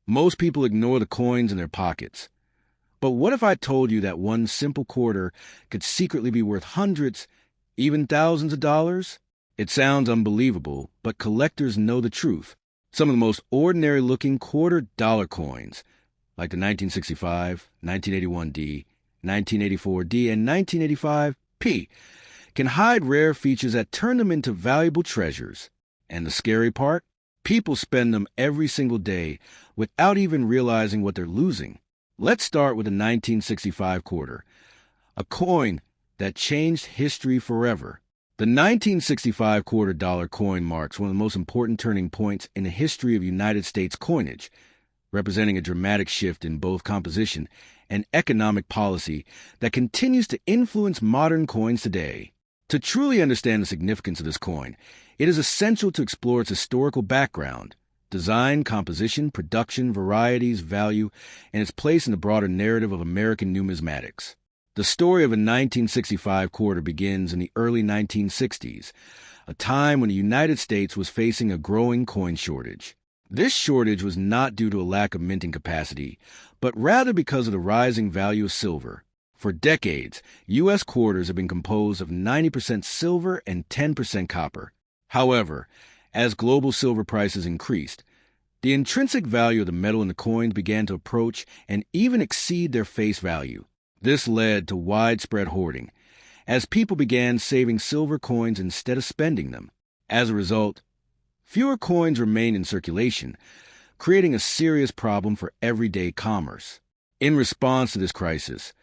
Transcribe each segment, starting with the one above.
Most people ignore the coins in their pockets. But what if I told you that one simple quarter could secretly be worth hundreds, even thousands of dollars? It sounds unbelievable, but collectors know the truth. Some of the most ordinary-looking quarter-dollar coins, like the 1965, 1981D, 1984D, and 1985P, can hide rare features that turn them into valuable treasures. And the scary part? People spend them every single day without even realizing what they're losing. Let's start with the 1965 quarter, a coin that changed history forever. The 1965 quarter-dollar coin marks one of the most important turning points in the history of United States coinage, representing a dramatic shift in both composition and economic policy that continues to influence modern coins today. To truly understand the significance of this coin, it is essential to explore its historical background, design, composition, production, varieties, value, and its place in the broader narrative of American numismatics. The story of a 1965 quarter begins in the early 1960s, a time when the United States was facing a growing coin shortage. This shortage was not due to a lack of minting capacity, but rather because of the rising value of silver. For decades, U.S. quarters have been composed of 90% silver and 10% copper. However, as global silver prices increased, the intrinsic value of the metal in the coins began to approach and even exceed their face value. This led to widespread hoarding, as people began saving silver coins instead of spending them. As a result, fewer coins remained in circulation, creating a serious problem for everyday commerce. In response to this crisis,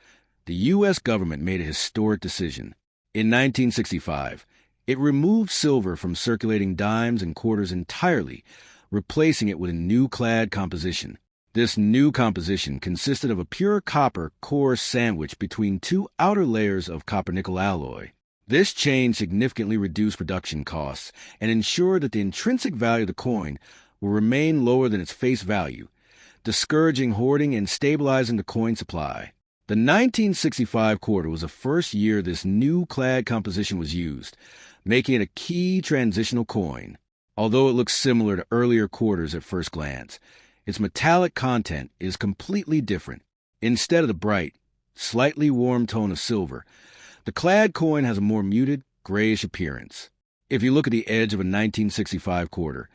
the U.S. government made a historic decision. In 1965, it removed silver from circulating dimes and quarters entirely, replacing it with a new clad composition. This new composition consisted of a pure copper core sandwiched between two outer layers of copper-nickel alloy. This change significantly reduced production costs and ensured that the intrinsic value of the coin will remain lower than its face value, discouraging hoarding and stabilizing the coin supply. The 1965 quarter was the first year this new clad composition was used, making it a key transitional coin. Although it looks similar to earlier quarters at first glance, its metallic content is completely different. Instead of the bright, slightly warm tone of silver, the clad coin has a more muted, grayish appearance. If you look at the edge of a 1965 quarter,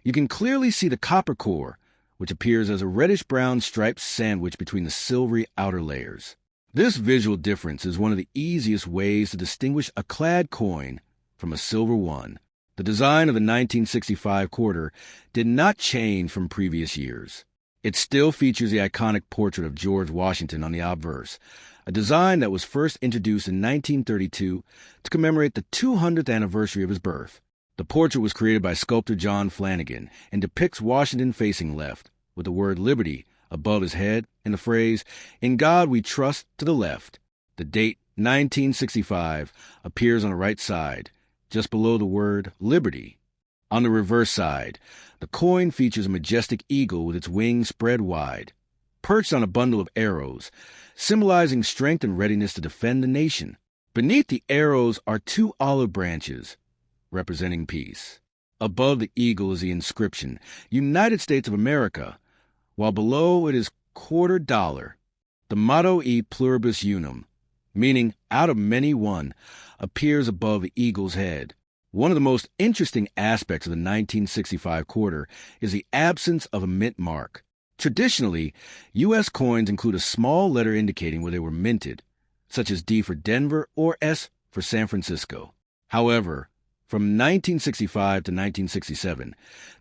you can clearly see the copper core, which appears as a reddish-brown striped sandwich between the silvery outer layers. This visual difference is one of the easiest ways to distinguish a clad coin from a silver one. The design of the 1965 quarter did not change from previous years. It still features the iconic portrait of George Washington on the obverse, a design that was first introduced in 1932 to commemorate the 200th anniversary of his birth. The portrait was created by sculptor John Flanagan and depicts Washington facing left, with the word liberty above his head and the phrase, "In God we trust," to the left. The date 1965 appears on the right side, just below the word liberty. On the reverse side, the coin features a majestic eagle with its wings spread wide, perched on a bundle of arrows, symbolizing strength and readiness to defend the nation. Beneath the arrows are two olive branches, representing peace. Above the eagle is the inscription, United States of America, while below it is quarter dollar. The motto E pluribus unum, meaning out of many one, appears above the eagle's head. One of the most interesting aspects of the 1965 quarter is the absence of a mint mark. Traditionally, U.S. coins include a small letter indicating where they were minted, such as D for Denver or S for San Francisco. However, from 1965 to 1967,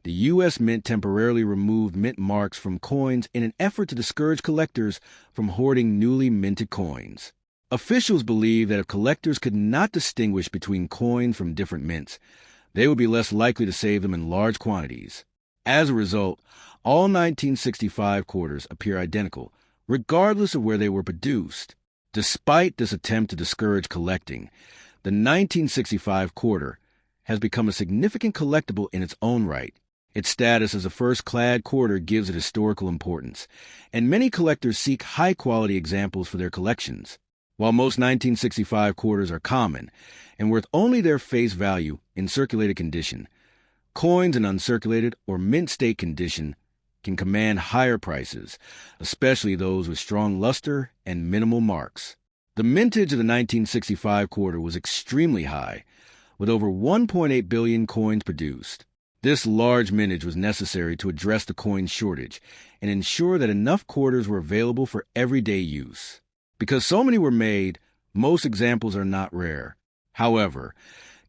the U.S. Mint temporarily removed mint marks from coins in an effort to discourage collectors from hoarding newly minted coins. Officials believe that if collectors could not distinguish between coins from different mints, they would be less likely to save them in large quantities. As a result, all 1965 quarters appear identical, regardless of where they were produced. Despite this attempt to discourage collecting, the 1965 quarter has become a significant collectible in its own right. Its status as a first clad quarter gives it historical importance, and many collectors seek high-quality examples for their collections. While most 1965 quarters are common and worth only their face value in circulated condition, coins in uncirculated or mint state condition can command higher prices, especially those with strong luster and minimal marks. The mintage of the 1965 quarter was extremely high, with over 1.8 billion coins produced. This large mintage was necessary to address the coin shortage and ensure that enough quarters were available for everyday use. Because so many were made, most examples are not rare. However,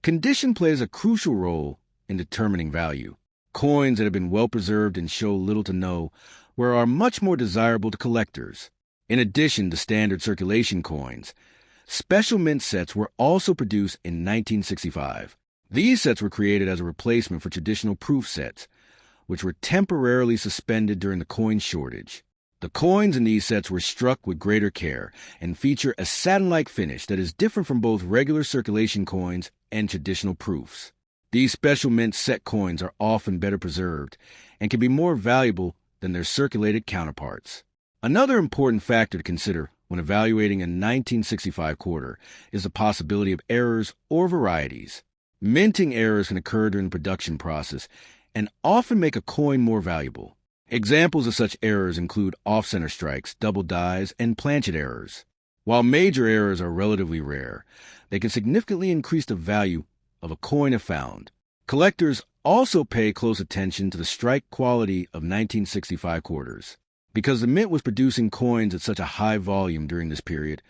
condition plays a crucial role in determining value. Coins that have been well preserved and show little to no wear are much more desirable to collectors. In addition to standard circulation coins, special mint sets were also produced in 1965. These sets were created as a replacement for traditional proof sets, which were temporarily suspended during the coin shortage. The coins in these sets were struck with greater care and feature a satin-like finish that is different from both regular circulation coins and traditional proofs. These special mint set coins are often better preserved and can be more valuable than their circulated counterparts. Another important factor to consider when evaluating a 1965 quarter is the possibility of errors or varieties. Minting errors can occur during the production process and often make a coin more valuable. Examples of such errors include off-center strikes, double dies, and planchet errors. While major errors are relatively rare, they can significantly increase the value of a coin if found. Collectors also pay close attention to the strike quality of 1965 quarters. Because the mint was producing coins at such a high volume during this period,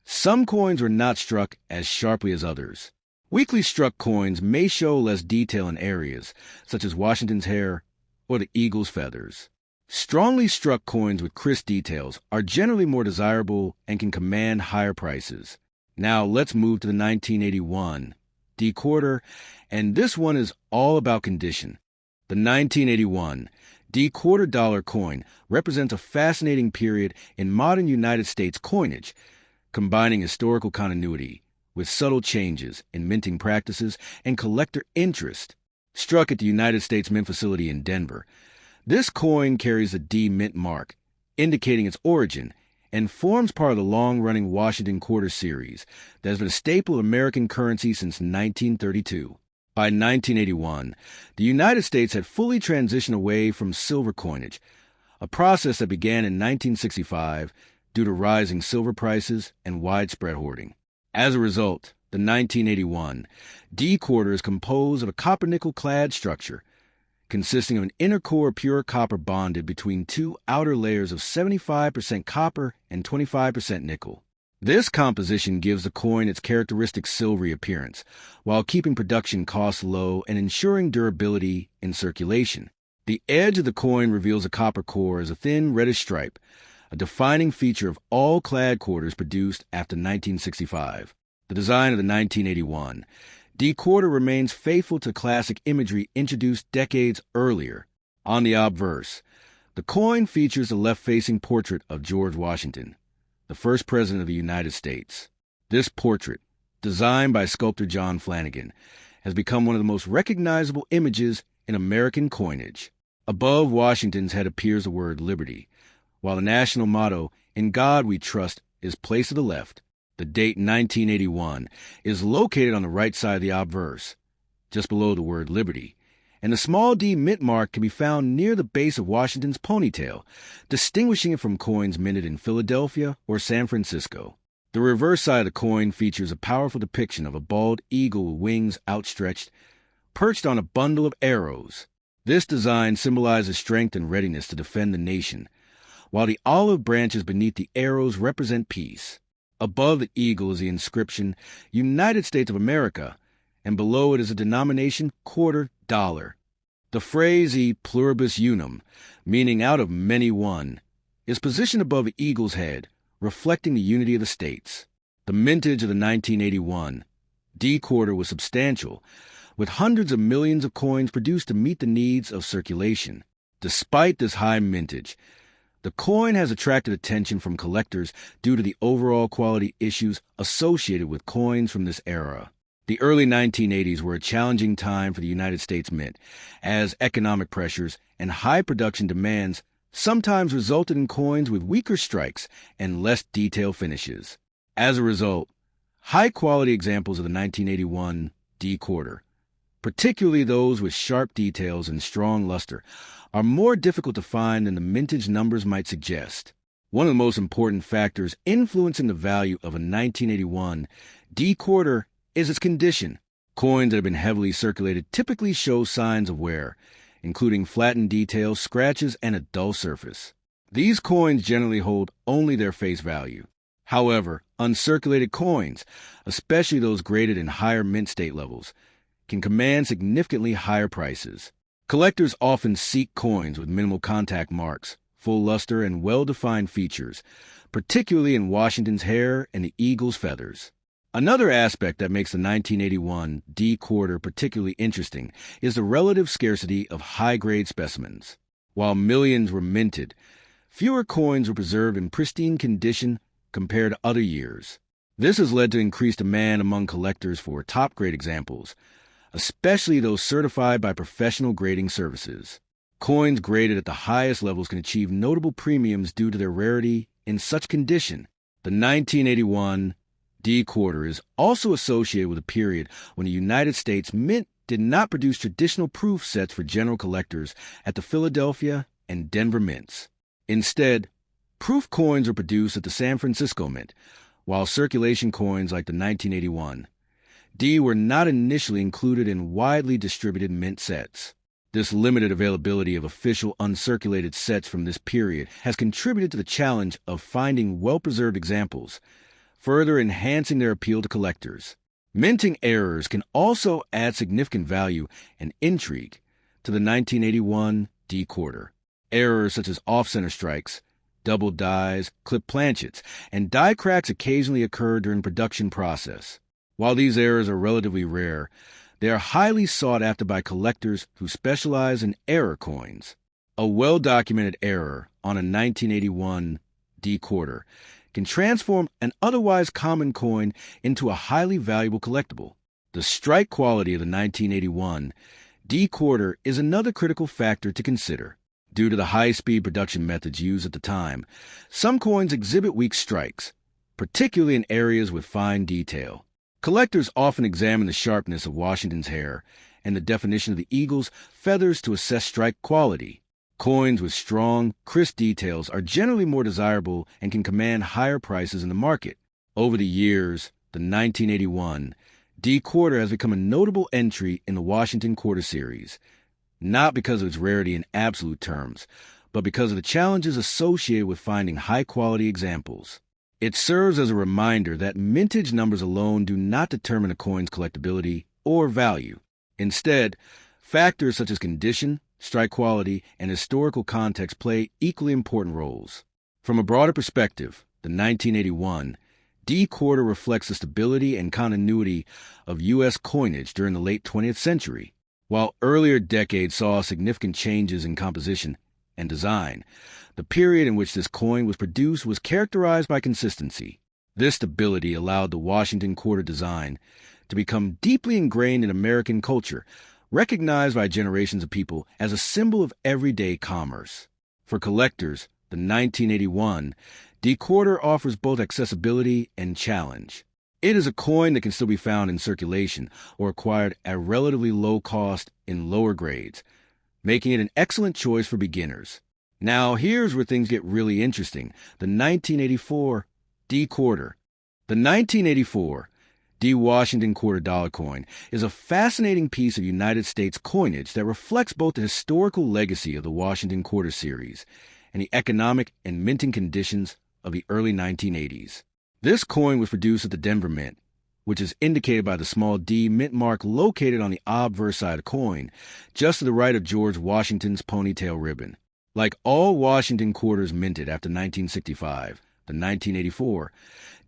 some coins were not struck as sharply as others. Weakly struck coins may show less detail in areas, such as Washington's hair or the eagle's feathers. Strongly struck coins with crisp details are generally more desirable and can command higher prices. Now let's move to the 1981 D quarter, and this one is all about condition. The 1981 D quarter dollar coin represents a fascinating period in modern United States coinage, combining historical continuity with subtle changes in minting practices and collector interest. Struck at the United States Mint facility in Denver, this coin carries the D mint mark, indicating its origin, and forms part of the long-running Washington Quarter series that has been a staple of American currency since 1932. By 1981, the United States had fully transitioned away from silver coinage, a process that began in 1965 due to rising silver prices and widespread hoarding. As a result, the 1981 D quarter is composed of a copper-nickel clad structure, consisting of an inner core of pure copper bonded between two outer layers of 75% copper and 25% nickel. This composition gives the coin its characteristic silvery appearance, while keeping production costs low and ensuring durability in circulation. The edge of the coin reveals a copper core as a thin reddish stripe, a defining feature of all clad quarters produced after 1965. The design of the 1981 D quarter remains faithful to classic imagery introduced decades earlier. On the obverse, the coin features a left-facing portrait of George Washington, the first president of the United States. This portrait, designed by sculptor John Flanagan, has become one of the most recognizable images in American coinage. Above Washington's head appears the word Liberty, while the national motto, "In God We Trust," is placed to the left. The date 1981 is located on the right side of the obverse, just below the word Liberty, and the small D mint mark can be found near the base of Washington's ponytail, distinguishing it from coins minted in Philadelphia or San Francisco. The reverse side of the coin features a powerful depiction of a bald eagle with wings outstretched, perched on a bundle of arrows. This design symbolizes strength and readiness to defend the nation, while the olive branches beneath the arrows represent peace. Above the eagle is the inscription, United States of America, and below it is a denomination quarter dollar. The phrase e pluribus unum, meaning out of many one, is positioned above the eagle's head, reflecting the unity of the states. The mintage of the 1981 D quarter was substantial, with hundreds of millions of coins produced to meet the needs of circulation. Despite this high mintage, the coin has attracted attention from collectors due to the overall quality issues associated with coins from this era. The early 1980s were a challenging time for the United States Mint, as economic pressures and high production demands sometimes resulted in coins with weaker strikes and less detailed finishes. As a result, high-quality examples of the 1981 D quarter, particularly those with sharp details and strong luster, are more difficult to find than the mintage numbers might suggest. One of the most important factors influencing the value of a 1981 D quarter is its condition. Coins that have been heavily circulated typically show signs of wear, including flattened details, scratches, and a dull surface. These coins generally hold only their face value. However, uncirculated coins, especially those graded in higher mint state levels, can command significantly higher prices. Collectors often seek coins with minimal contact marks, full luster, and well-defined features, particularly in Washington's hair and the eagle's feathers. Another aspect that makes the 1981 D quarter particularly interesting is the relative scarcity of high-grade specimens. While millions were minted, fewer coins were preserved in pristine condition compared to other years. This has led to increased demand among collectors for top-grade examples, especially those certified by professional grading services. Coins graded at the highest levels can achieve notable premiums due to their rarity in such condition. The 1981 D quarter is also associated with a period when the United States Mint did not produce traditional proof sets for general collectors at the Philadelphia and Denver mints. Instead, proof coins were produced at the San Francisco Mint, while circulation coins like the 1981 D were not initially included in widely distributed mint sets. This limited availability of official uncirculated sets from this period has contributed to the challenge of finding well-preserved examples, further enhancing their appeal to collectors. Minting errors can also add significant value and intrigue to the 1981 D quarter. Errors such as off-center strikes, double dies, clipped planchets, and die cracks occasionally occur during the production process. While these errors are relatively rare, they are highly sought after by collectors who specialize in error coins. A well-documented error on a 1981 D quarter can transform an otherwise common coin into a highly valuable collectible. The strike quality of the 1981 D quarter is another critical factor to consider. Due to the high-speed production methods used at the time, some coins exhibit weak strikes, particularly in areas with fine detail. Collectors often examine the sharpness of Washington's hair and the definition of the eagle's feathers to assess strike quality. Coins with strong, crisp details are generally more desirable and can command higher prices in the market. Over the years, the 1981 D quarter has become a notable entry in the Washington Quarter Series, not because of its rarity in absolute terms, but because of the challenges associated with finding high-quality examples. It serves as a reminder that mintage numbers alone do not determine a coin's collectability or value. Instead, factors such as condition, strike quality, and historical context play equally important roles. From a broader perspective, the 1981 D quarter reflects the stability and continuity of U.S. coinage during the late 20th century. While earlier decades saw significant changes in composition and design, the period in which this coin was produced was characterized by consistency. This stability allowed the Washington quarter design to become deeply ingrained in American culture, recognized by generations of people as a symbol of everyday commerce. For collectors, the 1981 D quarter offers both accessibility and challenge. It is a coin that can still be found in circulation or acquired at relatively low cost in lower grades, making it an excellent choice for beginners. Now, here's where things get really interesting. The 1984 D quarter. The 1984 D Washington quarter dollar coin is a fascinating piece of United States coinage that reflects both the historical legacy of the Washington Quarter Series and the economic and minting conditions of the early 1980s. This coin was produced at the Denver Mint, which is indicated by the small D mint mark located on the obverse side of the coin, just to the right of George Washington's ponytail ribbon. Like all Washington quarters minted after 1965, the 1984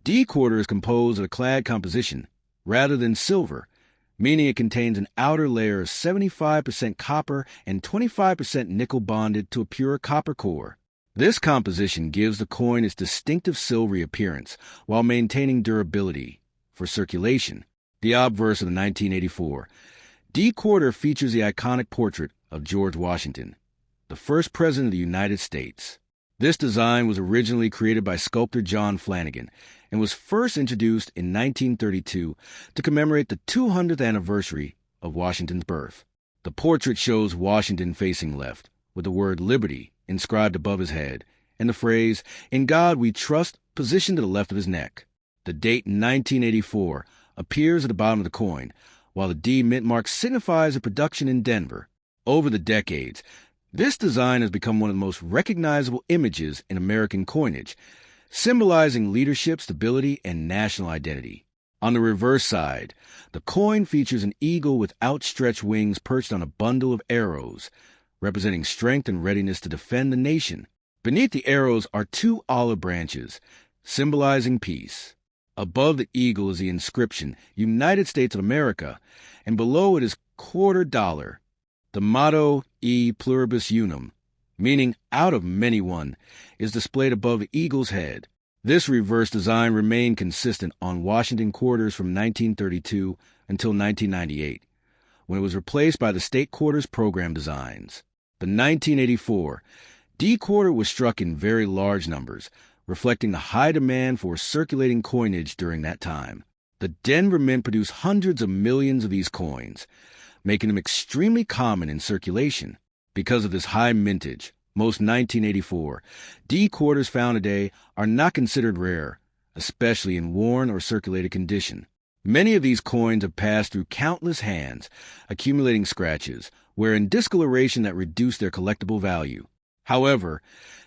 D quarter is composed of a clad composition rather than silver, meaning it contains an outer layer of 75% copper and 25% nickel bonded to a pure copper core. This composition gives the coin its distinctive silvery appearance while maintaining durability for circulation. The obverse of the 1984 D quarter features the iconic portrait of George Washington, the first president of the United States. This design was originally created by sculptor John Flanagan and was first introduced in 1932 to commemorate the 200th anniversary of Washington's birth. The portrait shows Washington facing left, with the word liberty inscribed above his head, and the phrase, "In God We Trust," positioned to the left of his neck. The date 1984 appears at the bottom of the coin, while the D mint mark signifies a production in Denver. Over the decades, this design has become one of the most recognizable images in American coinage, symbolizing leadership, stability, and national identity. On the reverse side, the coin features an eagle with outstretched wings perched on a bundle of arrows, representing strength and readiness to defend the nation. Beneath the arrows are two olive branches, symbolizing peace. Above the eagle is the inscription, United States of America, and below it is $quarter. The motto, E pluribus unum, meaning out of many one, is displayed above the eagle's head. This reverse design remained consistent on Washington quarters from 1932 until 1998, when it was replaced by the state quarters program designs. The 1984 D quarter was struck in very large numbers, reflecting the high demand for circulating coinage during that time. The Denver Mint produced hundreds of millions of these coins, making them extremely common in circulation. Because of this high mintage, most 1984 D quarters found today are not considered rare, especially in worn or circulated condition. Many of these coins have passed through countless hands, accumulating scratches, wearing discoloration that reduce their collectible value. However,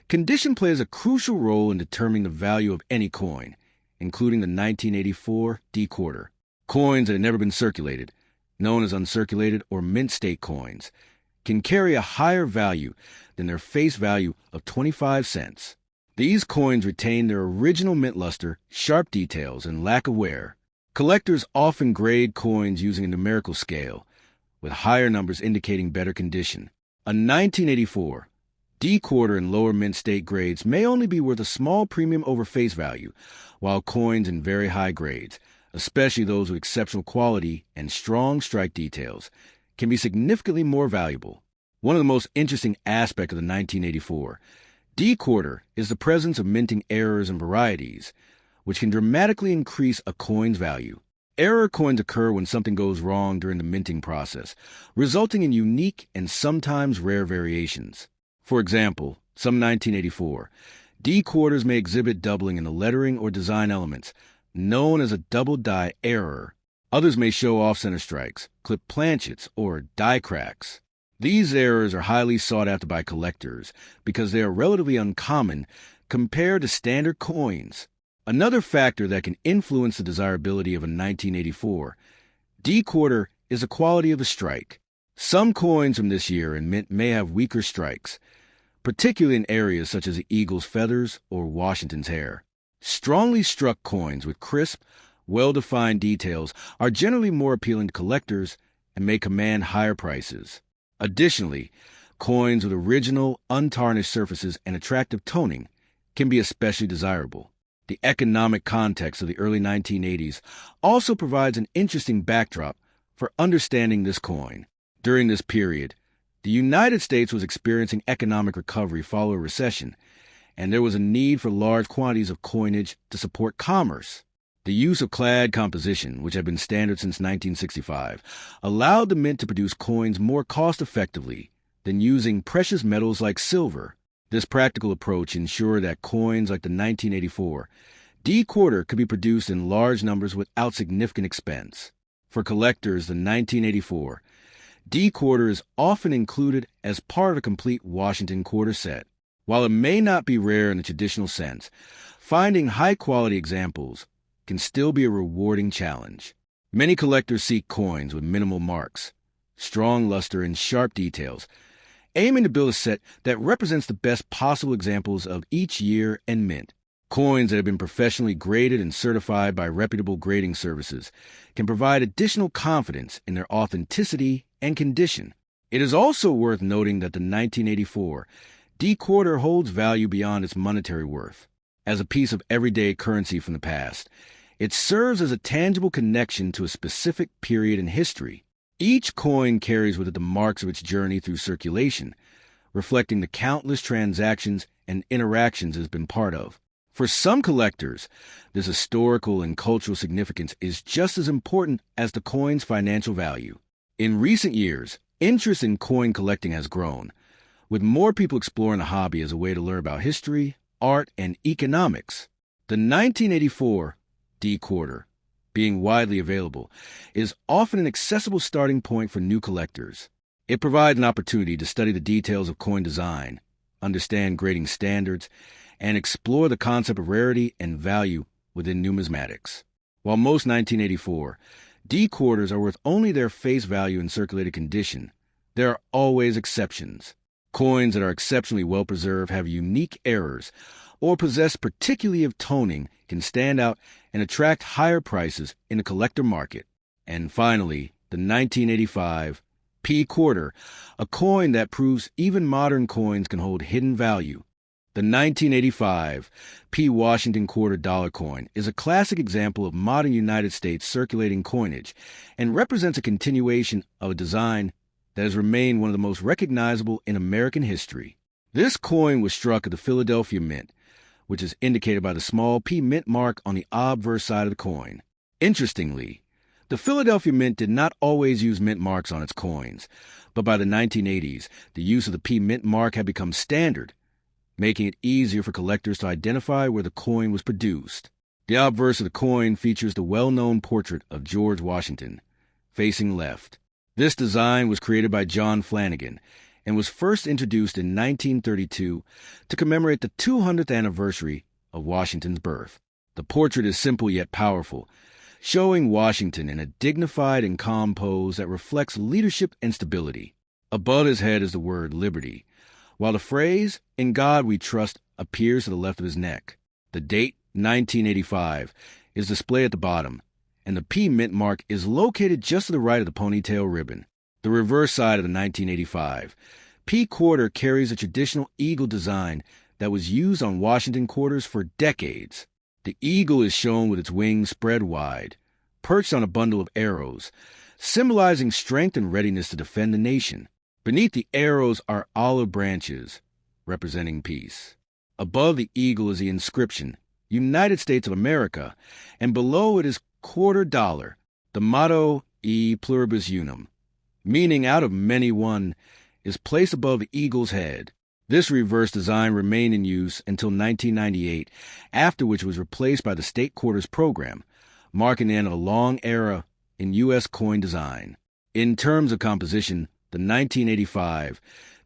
condition plays a crucial role in determining the value of any coin, including the 1984 D quarter. Coins that have never been circulated, known as uncirculated or mint state coins, can carry a higher value than their face value of 25 cents. These coins retain their original mint luster, sharp details, and lack of wear. Collectors often grade coins using a numerical scale, with higher numbers indicating better condition. A 1984 D quarter in lower mint state grades may only be worth a small premium over face value, while coins in very high grades, especially those with exceptional quality and strong strike details, can be significantly more valuable. One of the most interesting aspects of the 1984 D quarter is the presence of minting errors and varieties, which can dramatically increase a coin's value. Error coins occur when something goes wrong during the minting process, resulting in unique and sometimes rare variations. For example, some 1984 D quarters may exhibit doubling in the lettering or design elements, known as a double die error. Others may show off-center strikes, clip planchets, or die cracks. These errors are highly sought after by collectors because they are relatively uncommon compared to standard coins. Another factor that can influence the desirability of a 1984 D quarter is the quality of the strike. Some coins from this year in mint may have weaker strikes, particularly in areas such as the eagle's feathers or Washington's hair. Strongly struck coins with crisp, well-defined details are generally more appealing to collectors and may command higher prices. Additionally, coins with original, untarnished surfaces and attractive toning can be especially desirable. The economic context of the early 1980s also provides an interesting backdrop for understanding this coin. During this period, the United States was experiencing economic recovery following a recession, and there was a need for large quantities of coinage to support commerce. The use of clad composition, which had been standard since 1965, allowed the mint to produce coins more cost-effectively than using precious metals like silver. This practical approach ensured that coins like the 1984 D quarter could be produced in large numbers without significant expense. For collectors, the 1984 D quarter is often included as part of a complete Washington quarter set. While it may not be rare in the traditional sense, finding high-quality examples can still be a rewarding challenge. Many collectors seek coins with minimal marks, strong luster, and sharp details, aiming to build a set that represents the best possible examples of each year and mint. Coins that have been professionally graded and certified by reputable grading services can provide additional confidence in their authenticity and condition. It is also worth noting that the 1984 D quarter holds value beyond its monetary worth. As a piece of everyday currency from the past, it serves as a tangible connection to a specific period in history. Each coin carries with it the marks of its journey through circulation, reflecting the countless transactions and interactions it has been part of. For some collectors, this historical and cultural significance is just as important as the coin's financial value. In recent years, interest in coin collecting has grown, with more people exploring the hobby as a way to learn about history, art, and economics. The 1984 D quarter, being widely available, is often an accessible starting point for new collectors. It provides an opportunity to study the details of coin design, understand grading standards, and explore the concept of rarity and value within numismatics. While most 1984 D quarters are worth only their face value in circulated condition, there are always exceptions. Coins that are exceptionally well preserved, have unique errors, or possess particularly of toning can stand out and attract higher prices in the collector market. And finally, the 1985 P quarter, a coin that proves even modern coins can hold hidden value. The 1985 P Washington quarter dollar coin is a classic example of modern United States circulating coinage and represents a continuation of a design that has remained one of the most recognizable in American history. This coin was struck at the Philadelphia Mint, which is indicated by the small P Mint mark on the obverse side of the coin. Interestingly, the Philadelphia Mint did not always use mint marks on its coins, but by the 1980s, the use of the P Mint mark had become standard, making it easier for collectors to identify where the coin was produced. The obverse of the coin features the well-known portrait of George Washington, facing left. This design was created by John Flanagan and was first introduced in 1932 to commemorate the 200th anniversary of Washington's birth. The portrait is simple yet powerful, showing Washington in a dignified and calm pose that reflects leadership and stability. Above his head is the word liberty, while the phrase, "In God we trust," appears to the left of his neck. The date, 1985, is displayed at the bottom, and the P Mint mark is located just to the right of the ponytail ribbon. The reverse side of the 1985 P quarter carries a traditional eagle design that was used on Washington quarters for decades. The eagle is shown with its wings spread wide, perched on a bundle of arrows, symbolizing strength and readiness to defend the nation. Beneath the arrows are olive branches, representing peace. Above the eagle is the inscription, United States of America, and below it is quarter dollar, the motto E pluribus unum, meaning out of many one, is placed above the eagle's head. This reverse design remained in use until 1998, after which it was replaced by the State Quarters program, marking the end of a long era in U.S. coin design. In terms of composition, the 1985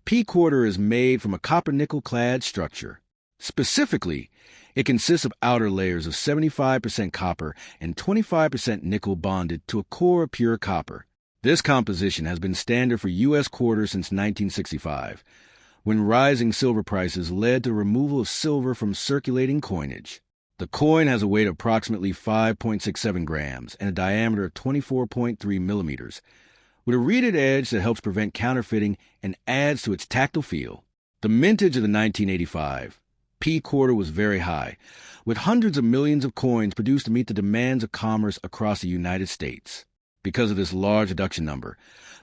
P quarter is made from a copper-nickel-clad structure. Specifically, it consists of outer layers of 75% copper and 25% nickel bonded to a core of pure copper. This composition has been standard for U.S. quarters since 1965, when rising silver prices led to the removal of silver from circulating coinage. The coin has a weight of approximately 5.67 grams and a diameter of 24.3 millimeters, with a reeded edge that helps prevent counterfeiting and adds to its tactile feel. The mintage of the 1985 P quarter was very high, with hundreds of millions of coins produced to meet the demands of commerce across the United States. Because of this large production number,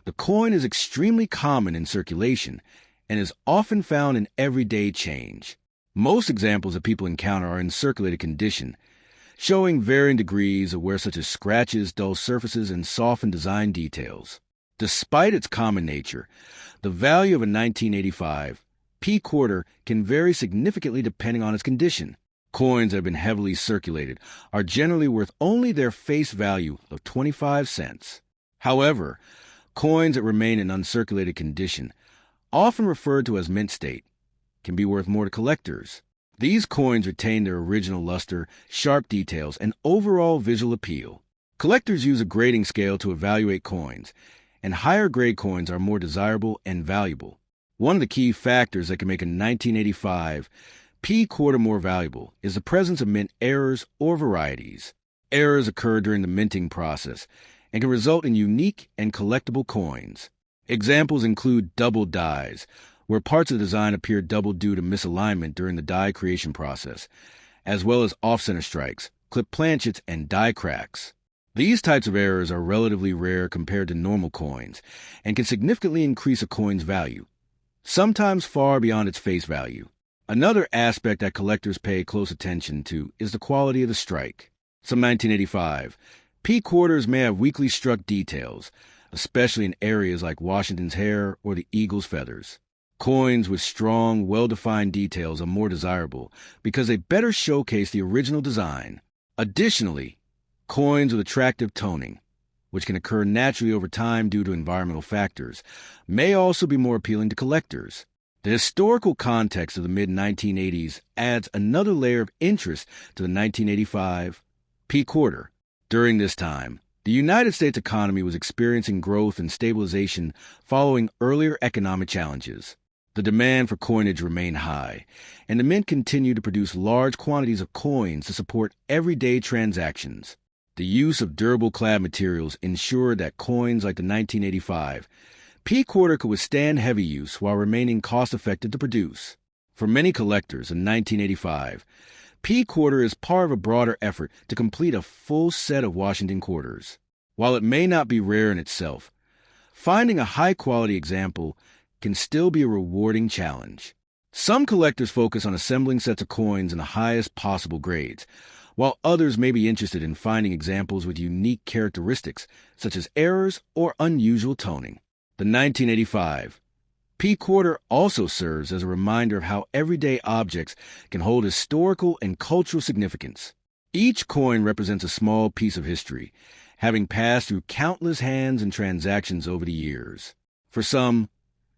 the coin is extremely common in circulation and is often found in everyday change. Most examples that people encounter are in circulated condition, showing varying degrees of wear such as scratches, dull surfaces, and softened design details. Despite its common nature, the value of a 1985 P quarter can vary significantly depending on its condition. Coins that have been heavily circulated are generally worth only their face value of 25 cents. However, coins that remain in uncirculated condition, often referred to as mint state, can be worth more to collectors. These coins retain their original luster, sharp details, and overall visual appeal. Collectors use a grading scale to evaluate coins, and higher grade coins are more desirable and valuable. One of the key factors that can make a 1985 P quarter more valuable is the presence of mint errors or varieties. Errors occur during the minting process and can result in unique and collectible coins. Examples include double dies, where parts of the design appear double due to misalignment during the die creation process, as well as off-center strikes, clip planchets, and die cracks. These types of errors are relatively rare compared to normal coins and can significantly increase a coin's value, sometimes far beyond its face value. Another aspect that collectors pay close attention to is the quality of the strike. Some 1985 P quarters may have weakly struck details, especially in areas like Washington's hair or the eagle's feathers. Coins with strong, well-defined details are more desirable because they better showcase the original design. Additionally, coins with attractive toning, which can occur naturally over time due to environmental factors, may also be more appealing to collectors. The historical context of the mid-1980s adds another layer of interest to the 1985 P quarter. During this time, the United States economy was experiencing growth and stabilization following earlier economic challenges. The demand for coinage remained high, and the mint continued to produce large quantities of coins to support everyday transactions. The use of durable clad materials ensured that coins like the 1985 P quarter could withstand heavy use while remaining cost-effective to produce. For many collectors in 1985, P quarter is part of a broader effort to complete a full set of Washington quarters. While it may not be rare in itself, finding a high-quality example can still be a rewarding challenge. Some collectors focus on assembling sets of coins in the highest possible grades, while others may be interested in finding examples with unique characteristics, such as errors or unusual toning. The 1985 P quarter also serves as a reminder of how everyday objects can hold historical and cultural significance. Each coin represents a small piece of history, having passed through countless hands and transactions over the years. For some,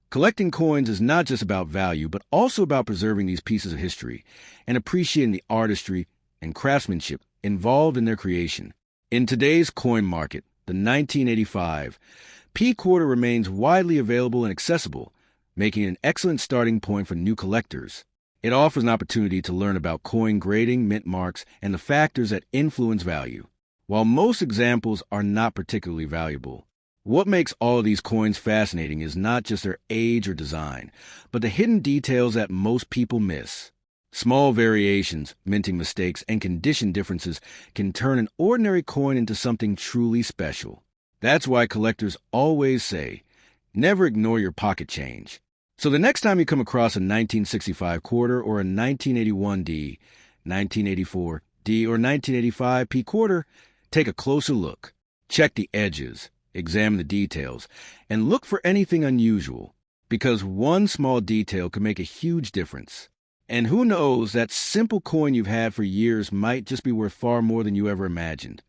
collecting coins is not just about value, but also about preserving these pieces of history and appreciating the artistry and craftsmanship involved in their creation. In today's coin market, the 1985 P quarter remains widely available and accessible, making it an excellent starting point for new collectors. It offers an opportunity to learn about coin grading, mint marks, and the factors that influence value. While most examples are not particularly valuable, what makes all of these coins fascinating is not just their age or design, but the hidden details that most people miss. Small variations, minting mistakes, and condition differences can turn an ordinary coin into something truly special. That's why collectors always say, never ignore your pocket change. So the next time you come across a 1965 quarter or a 1981 D, 1984 D, or 1985 P quarter, take a closer look. Check the edges, examine the details, and look for anything unusual, because one small detail can make a huge difference. And who knows, that simple coin you've had for years might just be worth far more than you ever imagined.